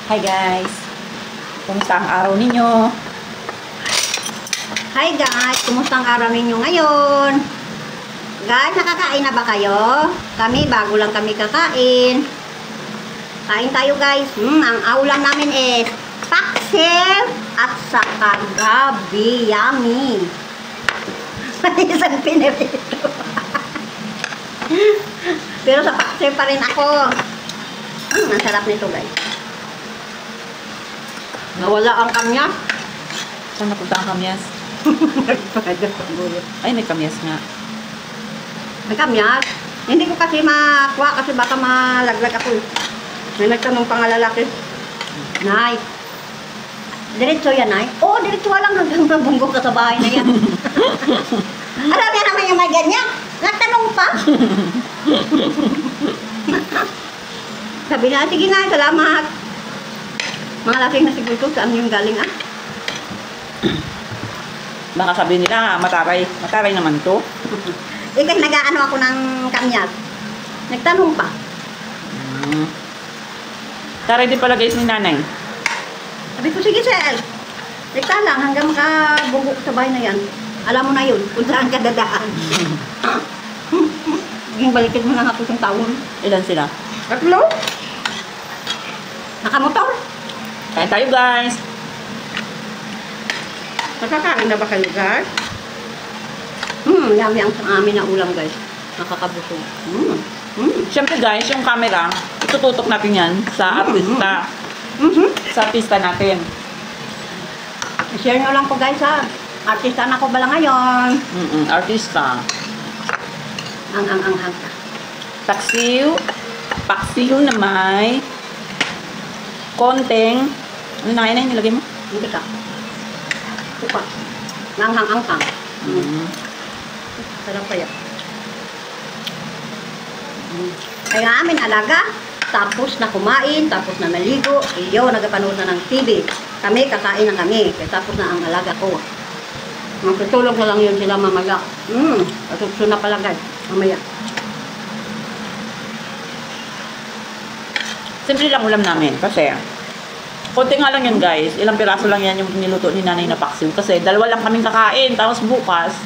Hi guys! Kumusta ang araw ninyo? Hi guys! Kumusta ang araw ninyo ngayon? Guys, nakakain na ba kayo? Kami, bago lang kami kakain. Kain tayo guys. Ang aulam namin is paksiw at saka gabi. Yummy! Isang pinirito. Pero sa paksiw pa rin ako. Ang sarap nito guys. Nawala ang kamyas. Saan napunta ang kamyas? Ay, may kamyas nga. May kamyas. Hindi ko kasi makuha kasi baka malaglag ako. May nagtanong pa nga lalaki. Nay, diretso yan, Nay? Oo, diretso lang hanggang mabunggo ka sa bahay na yan. Alam niya naman yung may ganyan. Nagtanong pa. Sabi na, sige na, salamat. Mga lasing na siguro to, saan yung galing ah? Baka sabihin nila, mataray. Mataray naman to. Ikay nag-aano ako ng kamyas. Nagtanong pa. Taray din pala guys ni nanay. Sabi ko, sige sir. Rekta lang hanggang makabunggo sa bahay na yan. Alam mo na yun, kung saan ka dadaan. Yung balikin mo lang ako ng taon. Ilan sila? 3. Nakamotor. Kain tayo guys! Nakakain na ba kayo guys? Yummy ang amin na ulam guys. Nakakabusog. Siyempre guys, yung camera, itututok natin yan sa artista. Sa artista natin. I-share nyo lang po guys ha. Artista na ko bala ngayon. Artista. Ang. Paksiw. Paksiw na may konting, ano na yun nilagay mo? Hindi ka. Ito pa. Nanghang-angkang. Sarap kaya. Kaya amin alaga. Tapos na kumain, tapos na naligo. Iyo, nagapanood na ng TV. Kami, kakain na kami. Kaya tapos na ang alaga ko. Magtutulog na lang yun sila mamaya. Atupso na pala guys. Mamaya. Simple lang ulam namin kasi konti nga lang yan guys. Ilang piraso lang yan yung niluto ni nanay na paksiw. Kasi 2 lang kaming kakain. Tapos bukas,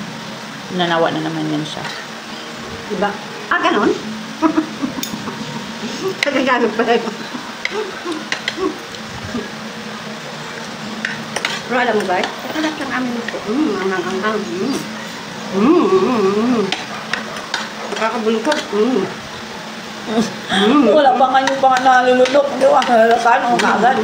nanawa na naman yan siya. Diba? Ah, ganon? Nagaganog pa rin. Pero alam mo guys, kakalap lang amin ito. Nakakabulukot. Wala pa nga yung nalulunok. Hindi ko akalasan o kagad.